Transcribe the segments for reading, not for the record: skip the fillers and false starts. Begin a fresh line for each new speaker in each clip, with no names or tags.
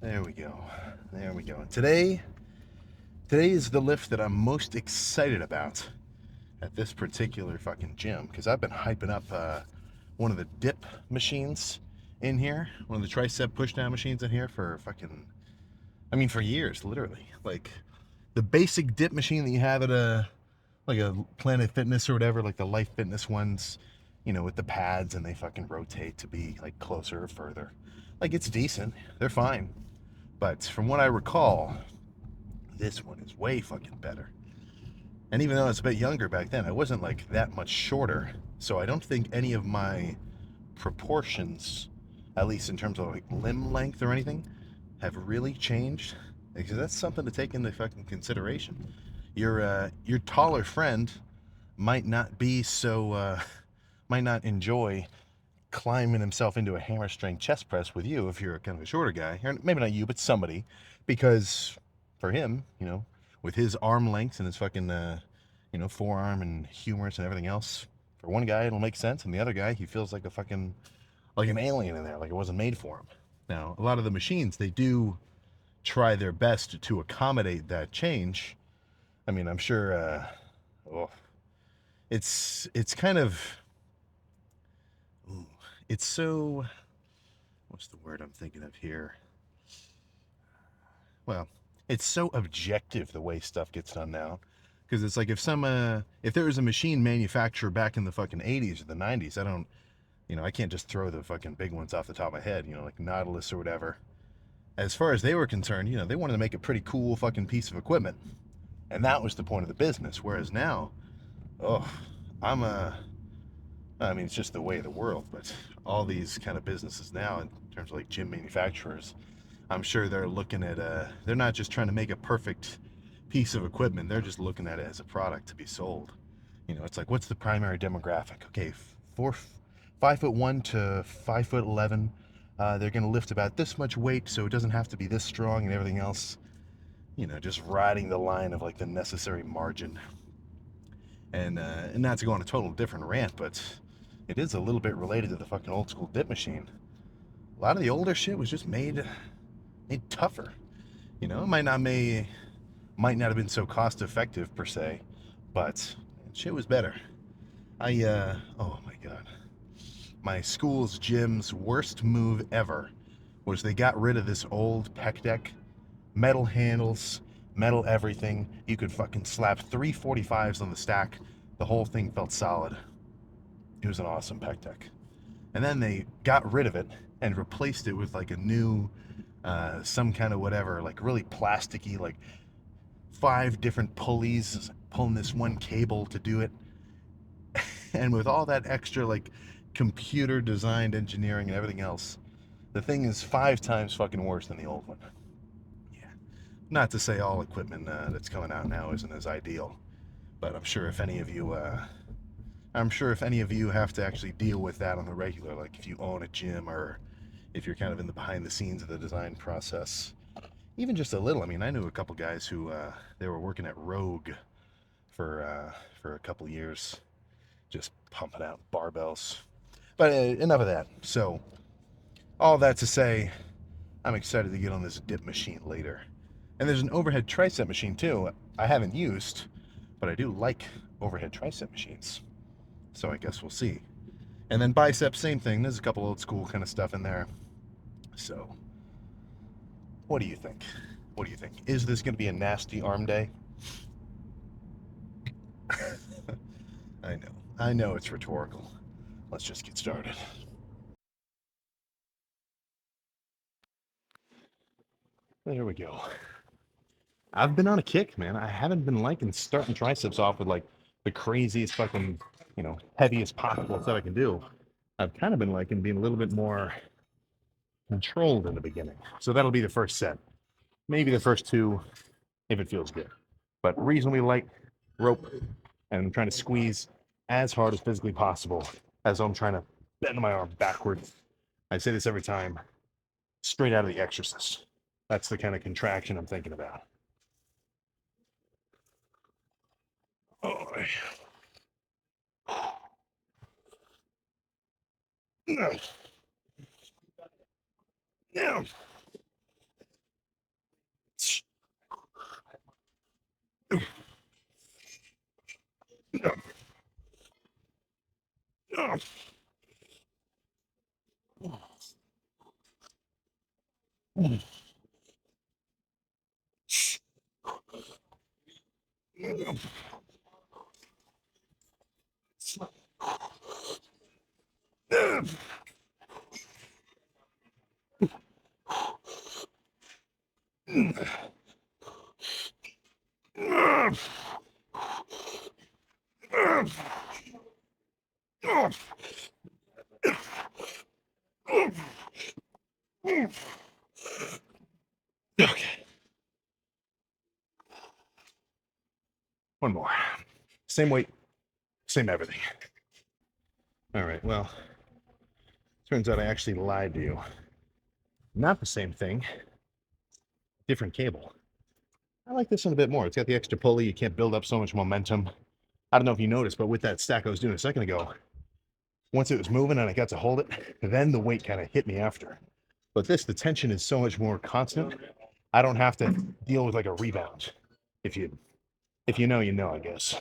There we go. There we go. Today is the lift that I'm most excited about at this particular fucking gym because I've been hyping up one of the dip machines in here, one of the tricep pushdown machines in here for for years, literally. Like the basic dip machine that you have at a Planet Fitness or whatever, like the Life Fitness ones, with the pads and they fucking rotate to be like closer or further. Like it's decent. They're fine. But from what I recall, this one is way fucking better. And even though I was a bit younger back then, I wasn't like that much shorter. So I don't think any of my proportions, at least in terms of like limb length or anything, have really changed. Because that's something to take into fucking consideration. Your taller friend might not be so might not enjoy climbing himself into a hammer strength chest press with you if you're kind of a shorter guy, or maybe not you, but somebody, because for him, with his arm length and his fucking, forearm and humerus and everything else, for one guy it'll make sense, and the other guy he feels like a fucking like an alien in there, like it wasn't made for him. Now, a lot of the machines they do try their best to accommodate that change. I mean, I'm sure. Oh, it's kind of. Ooh, it's so what's the word I'm thinking of here? Well, it's so objective the way stuff gets done now. Because it's like if there was a machine manufacturer back in the fucking 80s or the 90s, I can't just throw the fucking big ones off the top of my head, like Nautilus or whatever. As far as they were concerned, they wanted to make a pretty cool fucking piece of equipment. And that was the point of the business. Whereas now, oh, I'm a, I mean, it's just the way of the world, but all these kind of businesses now, in terms of like gym manufacturers, I'm sure they're looking at they're not just trying to make a perfect piece of equipment. They're just looking at it as a product to be sold. It's like what's the primary demographic? Okay, 5'1" to 5'11". They're going to lift about this much weight, so it doesn't have to be this strong and everything else. Just riding the line of like the necessary margin. And not to go on a total different rant, but it is a little bit related to the fucking old school dip machine. A lot of the older shit was just made tougher. It might not have been so cost effective per se, but shit was better. Oh my god, my school's gym's worst move ever was they got rid of this old pec deck, metal handles, metal everything. You could fucking slap 345s on the stack. The whole thing felt solid. It was an awesome pec deck. And then they got rid of it and replaced it with like a new, some kind of whatever, like really plasticky, like 5 different pulleys pulling this one cable to do it. And with all that extra like computer designed engineering and everything else, the thing is 5 times fucking worse than the old one. Yeah. Not to say all equipment that's coming out now isn't as ideal, but I'm sure if any of you have to actually deal with that on the regular, like if you own a gym or if you're kind of in the behind the scenes of the design process, even just a little. I mean, I knew a couple guys who they were working at Rogue for a couple years, just pumping out barbells. But enough of that. So all that to say, I'm excited to get on this dip machine later. And there's an overhead tricep machine too. I haven't used, but I do like overhead tricep machines. So I guess we'll see. And then biceps, same thing. There's a couple old school kind of stuff in there. So, what do you think? What do you think? Is this going to be a nasty arm day? I know. I know it's rhetorical. Let's just get started. There we go. I've been on a kick, man. I haven't been liking starting triceps off with like the craziest fucking, heaviest possible stuff I can do. I've kind of been liking being a little bit more controlled in the beginning. So that'll be the first set. Maybe the first two if it feels good. But reasonably light rope, and I'm trying to squeeze as hard as physically possible as I'm trying to bend my arm backwards. I say this every time, straight out of The Exorcist. That's the kind of contraction I'm thinking about. Oh, now, Okay. One more. Same weight, same everything. All right, well, turns out I actually lied to you. Not the same thing, different cable. I like this one a bit more. It's got the extra pulley. You can't build up so much momentum. I don't know if you noticed, but with that stack I was doing a second ago, once it was moving and I got to hold it, then the weight kind of hit me after. But this, the tension is so much more constant. I don't have to deal with like a rebound. If you know, you know, I guess.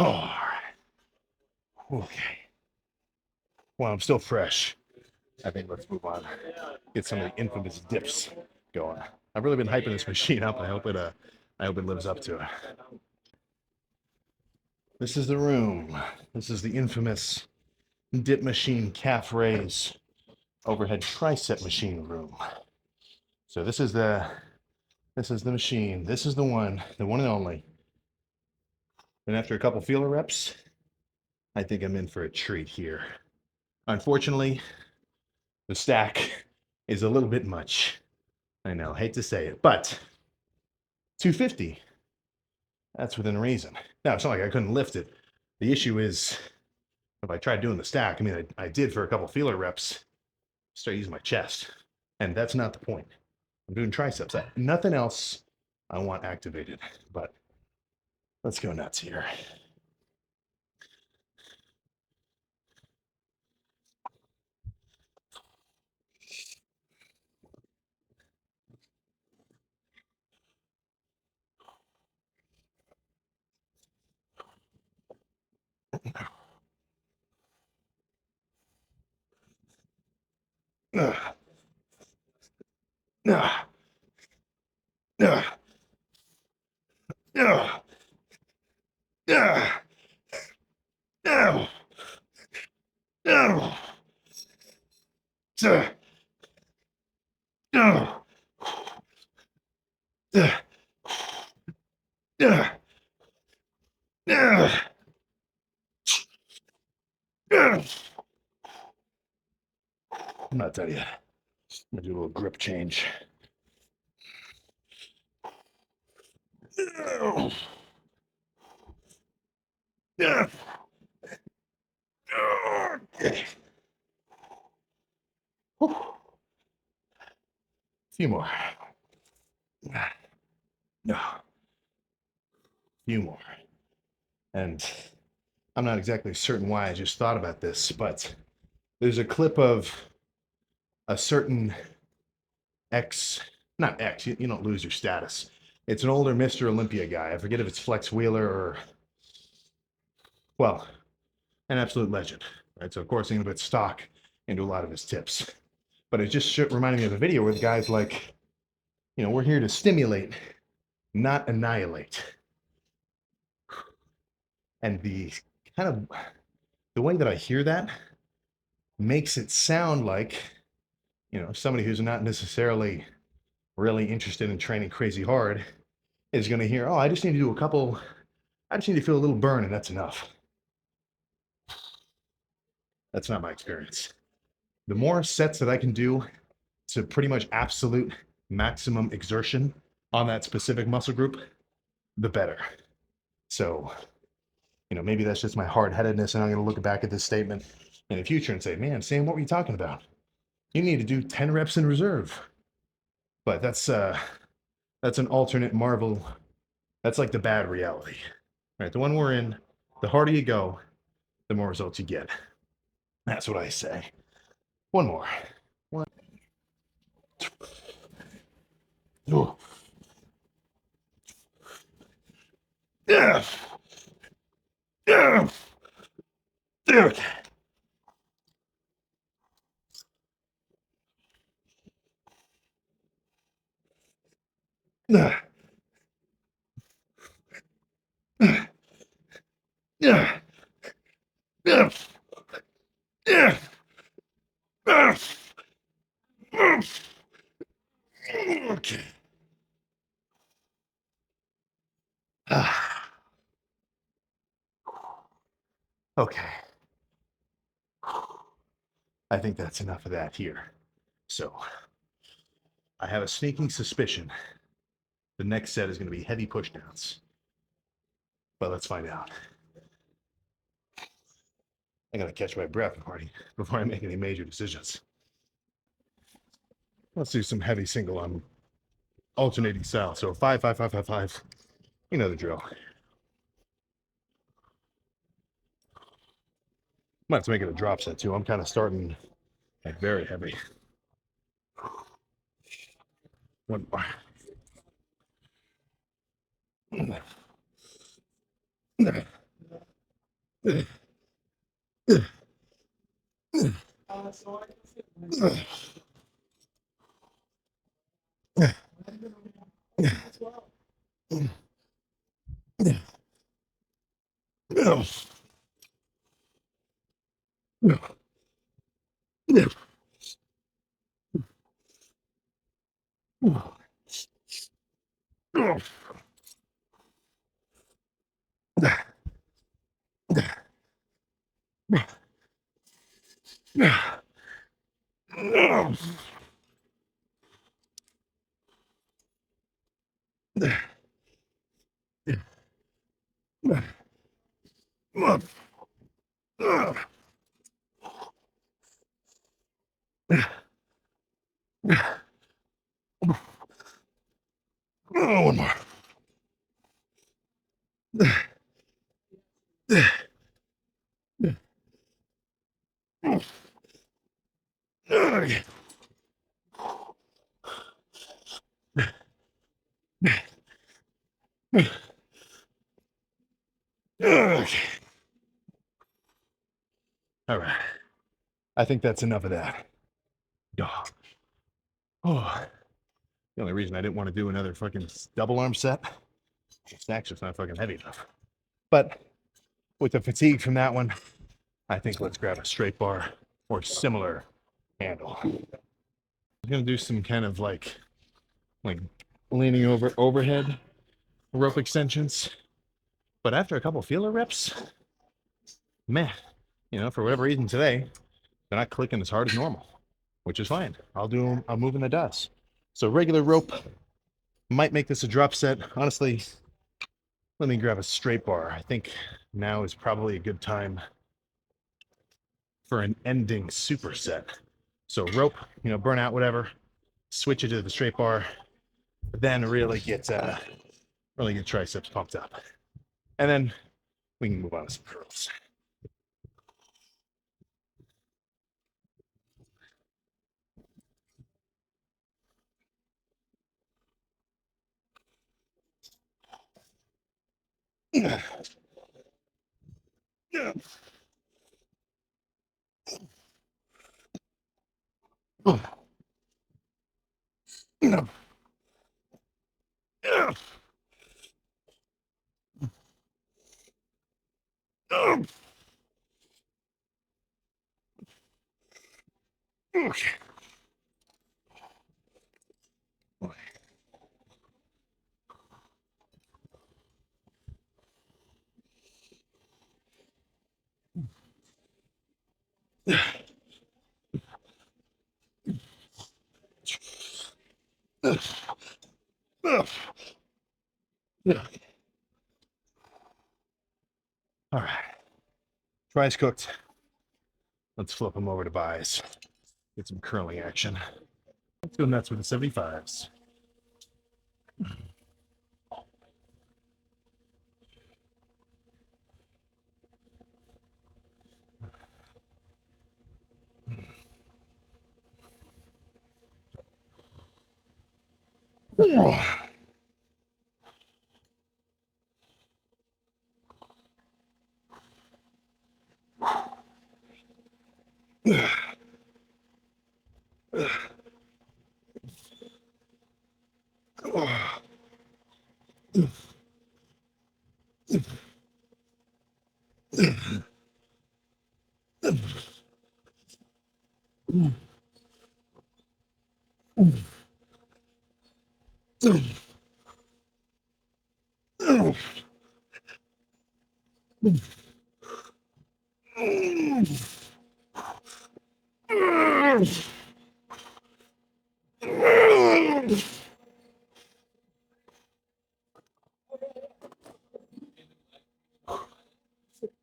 Oh, okay. Well, I'm still fresh. I think let's move on. Get some of the infamous dips going. I've really been hyping this machine up. I hope it lives up to it. This is the room. This is the infamous dip machine calf raise overhead tricep machine room. So this is the machine. This is the one and only. And after a couple feeler reps, I think I'm in for a treat here. Unfortunately, the stack is a little bit much. I know, hate to say it, but 250, that's within reason. Now, it's not like I couldn't lift it. The issue is, if I tried doing the stack, I mean, I did for a couple feeler reps, start using my chest. And that's not the point. I'm doing triceps. Nothing else I want activated, but let's go nuts here. Ugh. Ugh. Ugh. Ugh. Ugh. Ugh. Ugh. Ugh. Ugh. Ugh. Ugh. Ugh. Ugh. I'm not done yet. I'm gonna do a little grip change. Ugh. Ugh. Ugh. Whew. Few more. No. Few more. And I'm not exactly certain why I just thought about this, but there's a clip of a certain not ex, you don't lose your status. It's an older Mr. Olympia guy. I forget if it's Flex Wheeler or, well, an absolute legend, right? So, of course, I'm going to put stock into a lot of his tips. But it just reminded me of a video where the guy's like, we're here to stimulate, not annihilate. And the kind of the way that I hear that makes it sound like, somebody who's not necessarily really interested in training crazy hard is going to hear, oh, I just need to do a couple I just need to feel a little burn, and that's enough. That's not my experience. The more sets that I can do to pretty much absolute maximum exertion on that specific muscle group, the better. So, maybe that's just my hard-headedness, and I'm going to look back at this statement in the future and say, man, Sam, what were you talking about? You need to do 10 reps in reserve. But that's an alternate Marvel. That's like the bad reality. All right, the one we're in, the harder you go, the more results you get. That's what I say. One more. One. Oh. Yeah. Yeah. Dude. Yeah. Yeah. Yeah. Yeah. Okay. Okay. I think that's enough of that here. So, I have a sneaking suspicion the next set is going to be heavy pushdowns. But let's find out. I gotta catch my breath before I make any major decisions. Let's do some heavy single on alternating style. So 5, 5, 5, 5, 5. You know the drill. Might have to make it a drop set too. I'm kind of starting like very heavy. One more. One more. Okay. All right. I think that's enough of that. Oh, the only reason I didn't want to do another fucking double arm set, snack's just not fucking heavy enough. But with the fatigue from that one, I think let's grab a straight bar or similar handle. I'm gonna do some kind of like leaning over overhead rope extensions. But after a couple feeler reps, meh, for whatever reason today, they're not clicking as hard as normal, which is fine. I'll move in the dust. So regular rope might make this a drop set. Honestly, let me grab a straight bar. I think now is probably a good time for an ending superset. So rope, burn out whatever, switch it to the straight bar, then really get triceps pumped up. And then we can move on to some curls. Yeah. Yeah. Yeah. Yeah. Okay. Ugh. Ugh. Ugh. All right. Fries cooked. Let's flip them over to buys. Get some curling action. Let's go nuts with the 75s.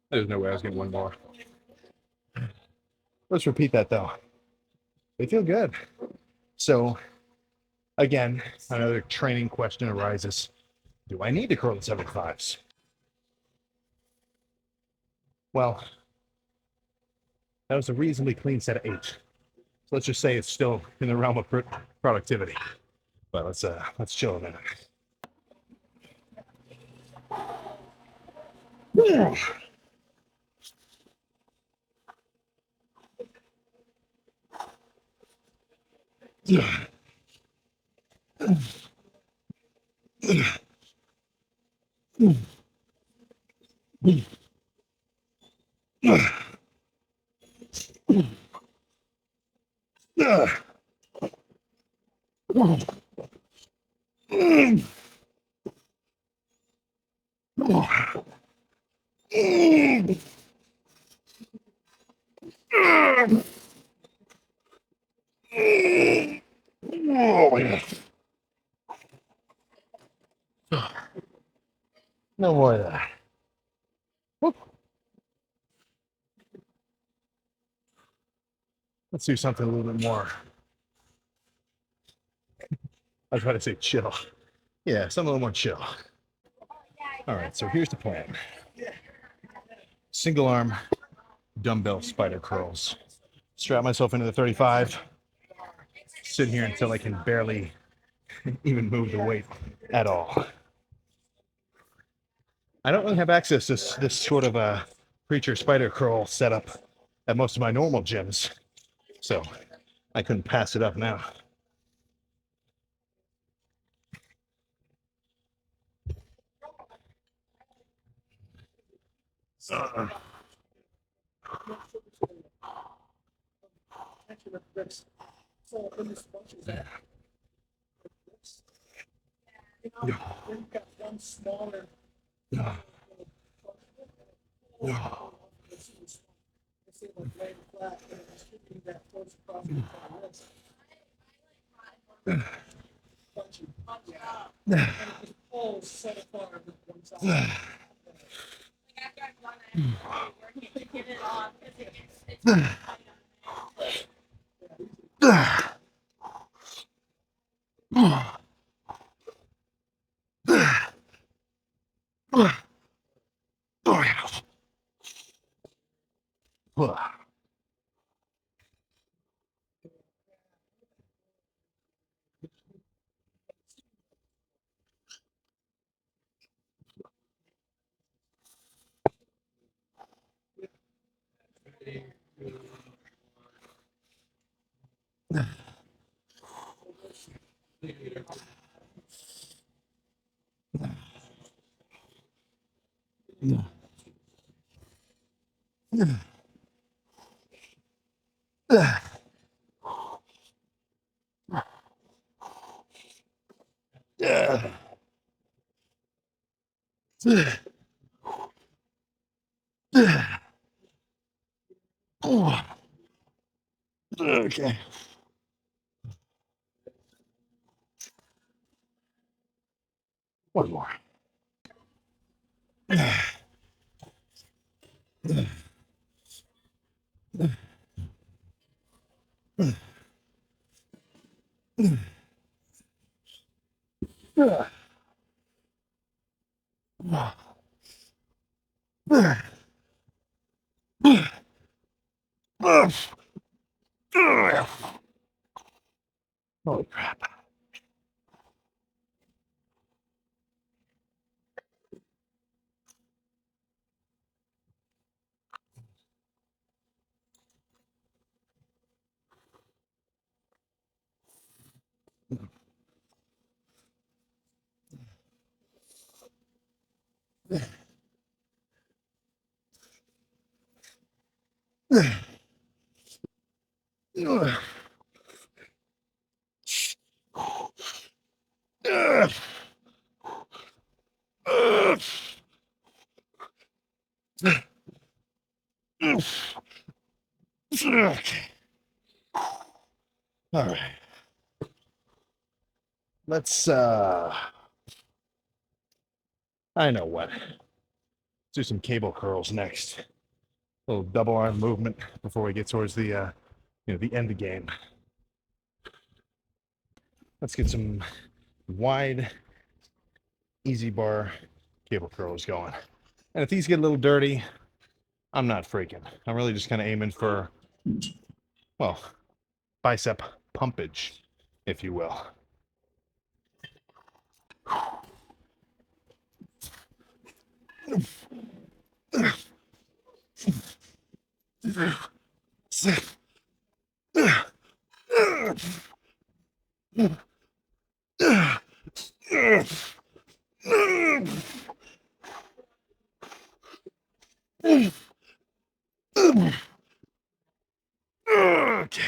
There's no way I was getting one more. Let's repeat that though. They feel good. So again, another training question arises. Do I need to curl the 75s? Well, that was a reasonably clean set of 8. So let's just say it's still in the realm of productivity. But let's chill a minute. Oh, yeah. No more of that. Let's do something a little bit more. I was about to say chill. Yeah, something a little more chill. All right, so here's the plan. Single arm dumbbell spider curls. Strap myself into the 35. Sit here until I can barely even move the weight at all. I don't really have access to this sort of a preacher spider curl setup at most of my normal gyms, so I couldn't pass it up now. Uh, Okay. One more. Holy crap. Okay. All right. Let's I know what. Let's do some cable curls next. A little double arm movement before we get towards the the end game. Let's get some wide easy bar cable curls going. And if these get a little dirty, I'm not freaking. I'm really just kind of aiming for, well, bicep pumpage, if you will. Okay.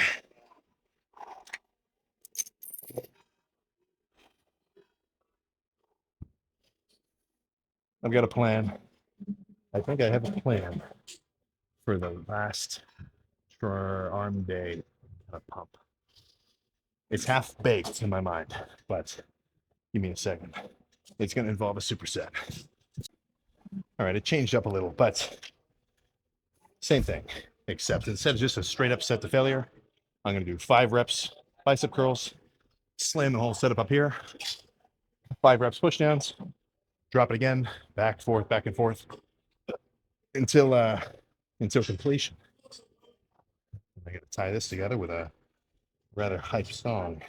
I've got a plan. I think I have a plan for the last arm day pump. It's half baked in my mind, but give me a second. It's going to involve a superset. All right, it changed up a little, but same thing, except instead of just a straight up set to failure, I'm going to do 5 reps bicep curls, slam the whole setup up here, 5 reps push downs, drop it again, back and forth until completion. I got to tie this together with a rather hype song.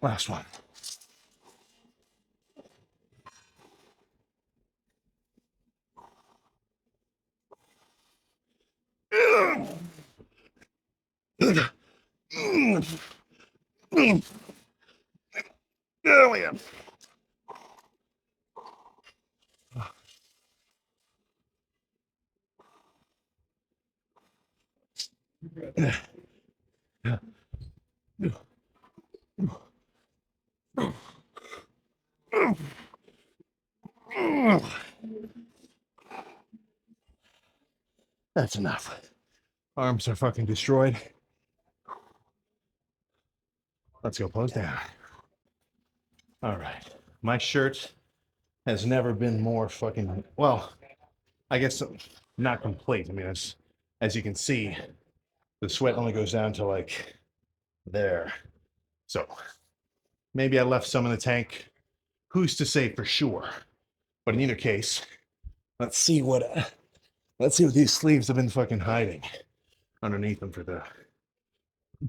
Last one. Oh, yeah. That's enough. Arms are fucking destroyed. Let's go pose down. All right. My shirt has never been more fucking, well, I guess not complete. I mean, as you can see, the sweat only goes down to like there. So maybe I left some in the tank. Who's to say for sure? But in either case, let's see what these sleeves have been fucking hiding underneath them for the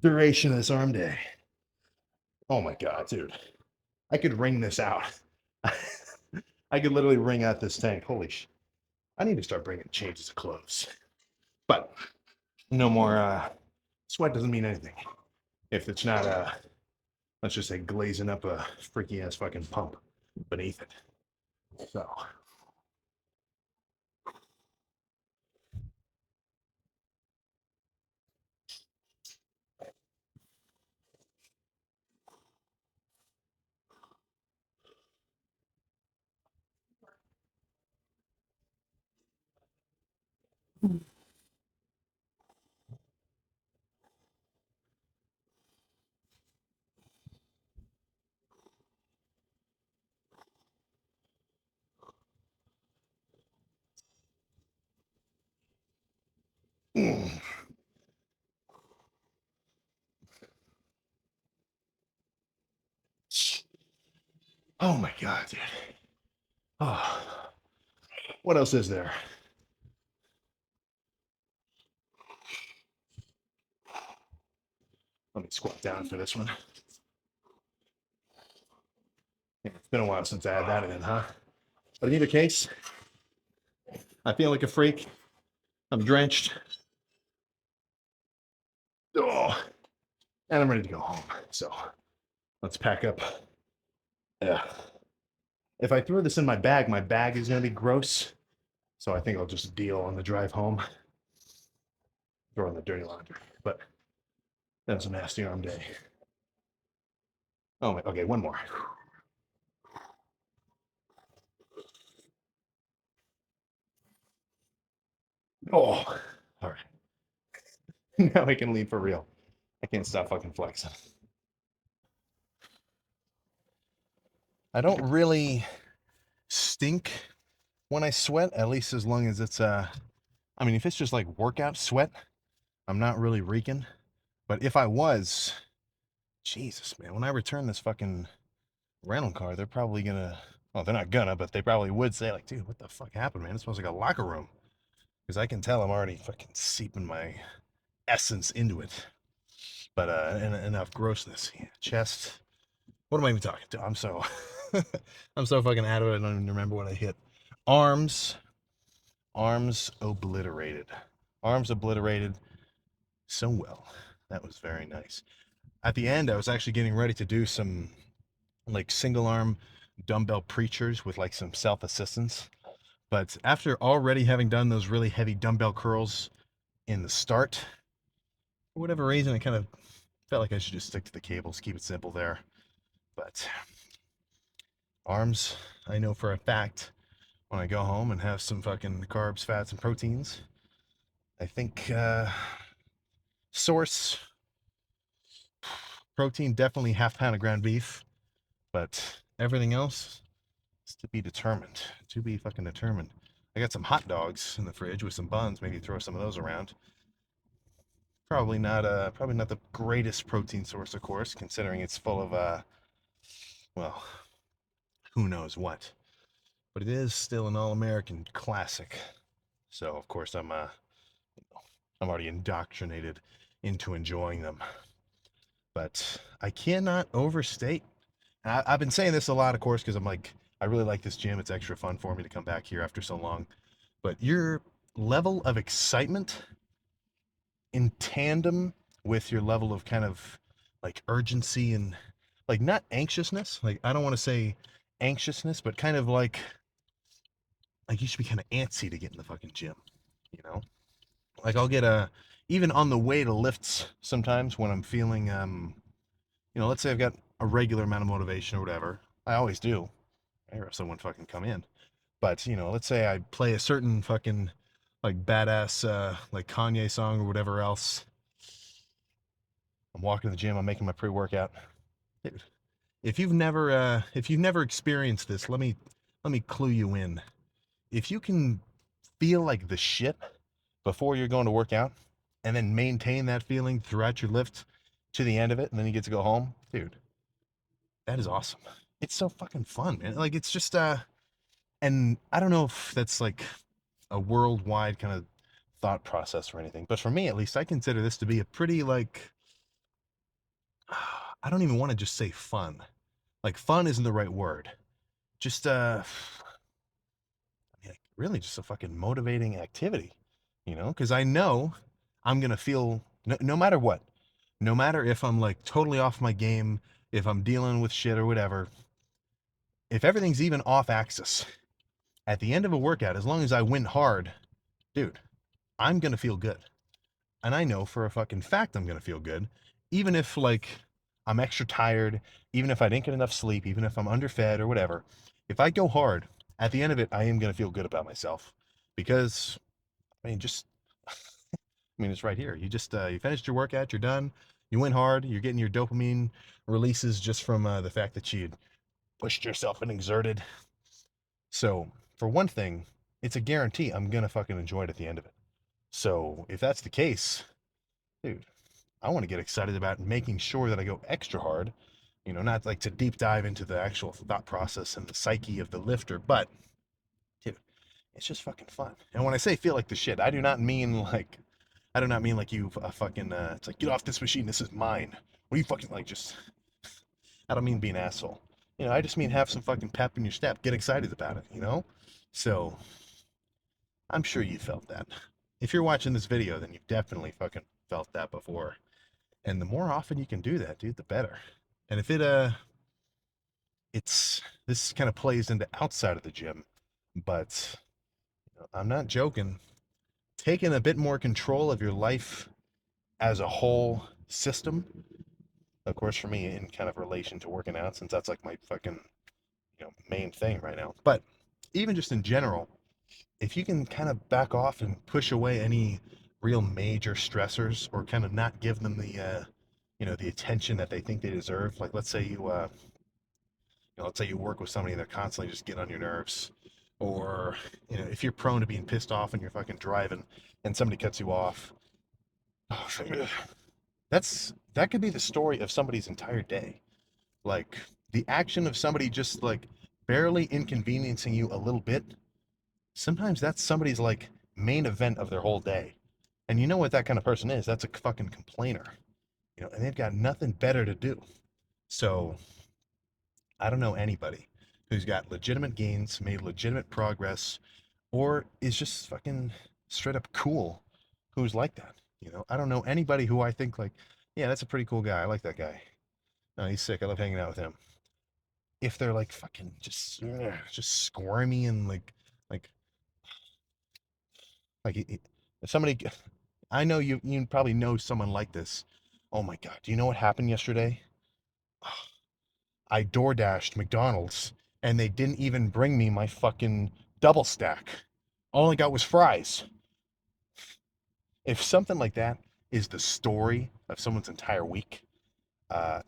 duration of this arm day. Oh my god, dude. I could wring this out. I could literally wring out this tank. Holy sh! I need to start bringing changes of clothes. But no more sweat doesn't mean anything if it's not let's just say glazing up a freaky ass fucking pump beneath it. So oh my god, dude. Oh, what else is there? Let me squat down for this one. Yeah, it's been a while since I had that in, huh? But in either case, I feel like a freak. I'm drenched. Oh, and I'm ready to go home. So let's pack up. Yeah. If I throw this in my bag is going to be gross. So I think I'll just deal on the drive home. Throw in the dirty laundry. But that's a nasty arm day. Oh, okay, one more. Oh, all right. Now I can leave for real. I can't stop fucking flexing. I don't really stink when I sweat, at least as long as it's I mean, if it's just like workout sweat, I'm not really reeking. But if I was, Jesus, man, when I return this fucking rental car, they're probably gonna, well, they're not gonna, but they probably would say, like, dude, what the fuck happened, man? It smells like a locker room. Because I can tell I'm already fucking seeping my essence into it. But enough grossness. Yeah, chest. What am I even talking to? I'm so I'm so fucking out of it. I don't even remember what I hit. Arms. Arms obliterated. Arms obliterated so well. That was very nice. At the end, I was actually getting ready to do some like single arm dumbbell preachers with like some self assistance. But after already having done those really heavy dumbbell curls in the start, for whatever reason, I kind of felt like I should just stick to the cables, keep it simple there. But arms, I know for a fact when I go home and have some fucking carbs, fats, and proteins, I think source protein definitely half pound of ground beef, but everything else is to be determined. To be fucking determined. I got some hot dogs in the fridge with some buns. Maybe throw some of those around. Probably not the greatest protein source, of course, considering it's full of well, who knows what. But it is still an all-American classic. So of course I'm already indoctrinated into enjoying them. But I cannot overstate. I've been saying this a lot, of course, because I'm like, I really like this gym. It's extra fun for me to come back here after so long. But your level of excitement in tandem with your level of kind of like urgency and like not anxiousness. Like I don't want to say anxiousness, but kind of like you should be kind of antsy to get in the fucking gym, you know? Like I'll get even on the way to lifts, sometimes when I'm feeling, let's say I've got a regular amount of motivation or whatever. I always do. I hear someone fucking come in. But, let's say I play a certain fucking like badass like Kanye song or whatever else. I'm walking to the gym, I'm making my pre-workout. Dude, if you've never experienced this, let me clue you in. If you can feel like the shit before you're going to work out and then maintain that feeling throughout your lift to the end of it and then you get to go home, dude, that is awesome. It's so fucking fun, man. Like it's just and I don't know if that's like a worldwide kind of thought process or anything, but for me at least I consider this to be a pretty like I don't even want to just say fun. Like fun isn't the right word. Just like, really just a fucking motivating activity, because I know I'm gonna feel no matter what, no matter if I'm like totally off my game, if I'm dealing with shit or whatever, if everything's even off axis, at the end of a workout, as long as I win hard, dude, I'm gonna feel good. And I know for a fucking fact I'm gonna feel good, even if like I'm extra tired, even if I didn't get enough sleep, even if I'm underfed or whatever. If I go hard, at the end of it, I am gonna feel good about myself because I mean, just I mean, it's right here. You just you finished your workout, you're done, you went hard, you're getting your dopamine releases just from the fact that you pushed yourself and exerted. So for one thing, it's a guarantee I'm gonna fucking enjoy it at the end of it. So if that's the case, dude, I want to get excited about making sure that I go extra hard. Not like to deep dive into the actual thought process and the psyche of the lifter, but dude, it's just fucking fun. And when I say feel like the shit, I do not mean like you fucking. It's like get off this machine. This is mine. What are you fucking like? Just I don't mean be an asshole. I just mean have some fucking pep in your step. Get excited about it. So I'm sure you felt that. If you're watching this video, then you've definitely fucking felt that before. And the more often you can do that, dude, the better. And if it's this kind of plays into outside of the gym, but I'm not joking. Taking a bit more control of your life as a whole system, of course, for me, in kind of relation to working out, since that's like my fucking main thing right now. But even just in general, if you can kind of back off and push away any real major stressors or kind of not give them the attention that they think they deserve. Like let's say you work with somebody and they're constantly just getting on your nerves, or if you're prone to being pissed off and you're fucking driving and somebody cuts you off, that could be the story of somebody's entire day. Like the action of somebody just like barely inconveniencing you a little bit. Sometimes that's somebody's like main event of their whole day. And you know what that kind of person is? That's a fucking complainer. And they've got nothing better to do. So I don't know anybody who's got legitimate gains, made legitimate progress, or is just fucking straight up cool who's like that. I don't know anybody who I think like, yeah, that's a pretty cool guy. I like that guy. No, he's sick. I love hanging out with him. If they're like fucking just squirmy and like if somebody, I know you probably know someone like this. Oh my God, do you know what happened yesterday? I door dashed McDonald's and they didn't even bring me my fucking double stack. All I got was fries. If something like that is the story of someone's entire week,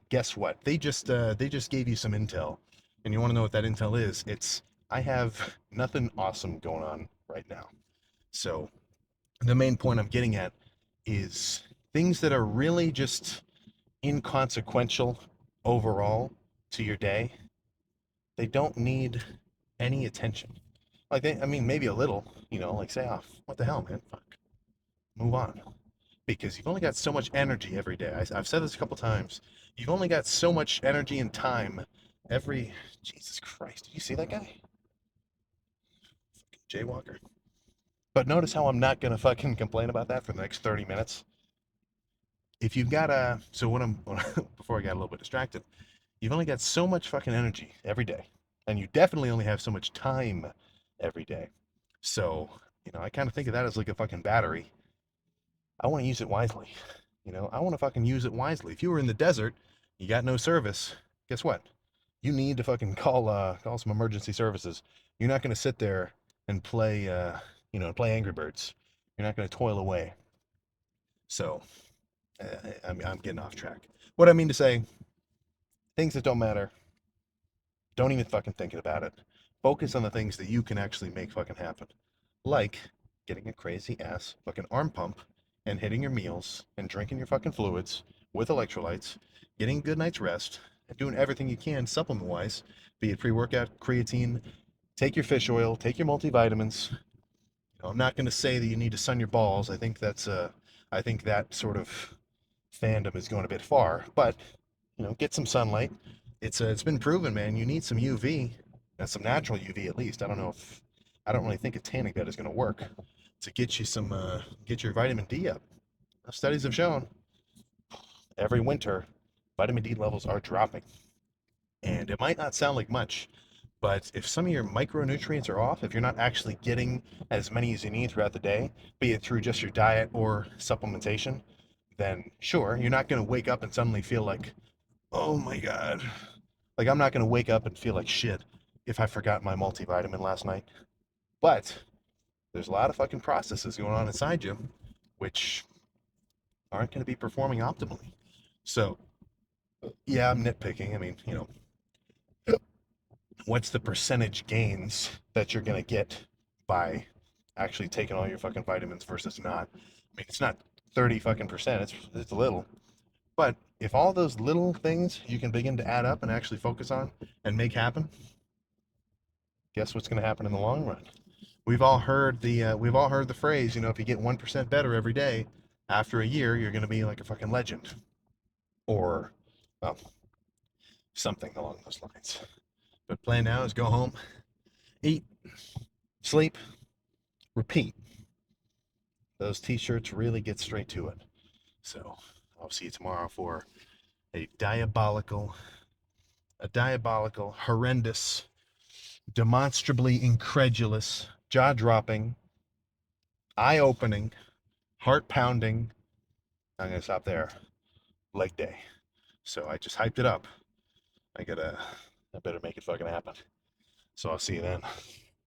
guess what? They just gave you some intel, and you want to know what that intel is? It's I have nothing awesome going on right now. So the main point I'm getting at is things that are really just inconsequential overall to your day. They don't need any attention. Like I mean, maybe a little, like say, oh, what the hell, man? Fuck, move on. Because you've only got so much energy every day. I've said this a couple times. You've only got so much energy and time every. Jesus Christ! Did you see that guy? Fucking jaywalker. But notice how I'm not gonna fucking complain about that for the next 30 minutes. If you've got a so what I'm before I got a little bit distracted, you've only got so much fucking energy every day, and you definitely only have so much time every day. So I kind of think of that as like a fucking battery. I want to use it wisely. I want to fucking use it wisely. If you were in the desert, you got no service, guess what? You need to fucking call some emergency services. You're not going to sit there and play Angry Birds. You're not going to toil away. So, I'm getting off track. What I mean to say, things that don't matter, don't even fucking think about it. Focus on the things that you can actually make fucking happen. Like getting a crazy ass fucking arm pump and hitting your meals and drinking your fucking fluids with electrolytes, getting a good night's rest, and doing everything you can supplement wise, be it pre workout, creatine, take your fish oil, take your multivitamins. I'm not going to say that you need to sun your balls. I think that sort of fandom is going a bit far, but get some sunlight. It's been proven, man. You need some UV, some natural UV at least. I don't really think a tanning bed is going to work to get you get your vitamin D up. Studies have shown every winter vitamin D levels are dropping, and it might not sound like much, but if some of your micronutrients are off, if you're not actually getting as many as you need throughout the day, be it through just your diet or supplementation, then sure, you're not going to wake up and suddenly feel like, oh my God. Like, I'm not going to wake up and feel like shit if I forgot my multivitamin last night. But there's a lot of fucking processes going on inside you which aren't going to be performing optimally. So, yeah, I'm nitpicking. I mean, what's the percentage gains that you're going to get by actually taking all your fucking vitamins versus not? I mean, it's not 30 fucking percent. It's little. But if all those little things you can begin to add up and actually focus on and make happen, guess what's going to happen in the long run? We've all heard the phrase, if you get 1% better every day, after a year, you're going to be like a fucking legend, or well, something along those lines. But plan now is go home, eat, sleep, repeat. Those t-shirts really get straight to it. So I'll see you tomorrow for a diabolical, horrendous, demonstrably incredulous, jaw-dropping, eye-opening, heart-pounding. I'm gonna stop there. Leg day. So I just hyped it up. I better make it fucking happen. So I'll see you then.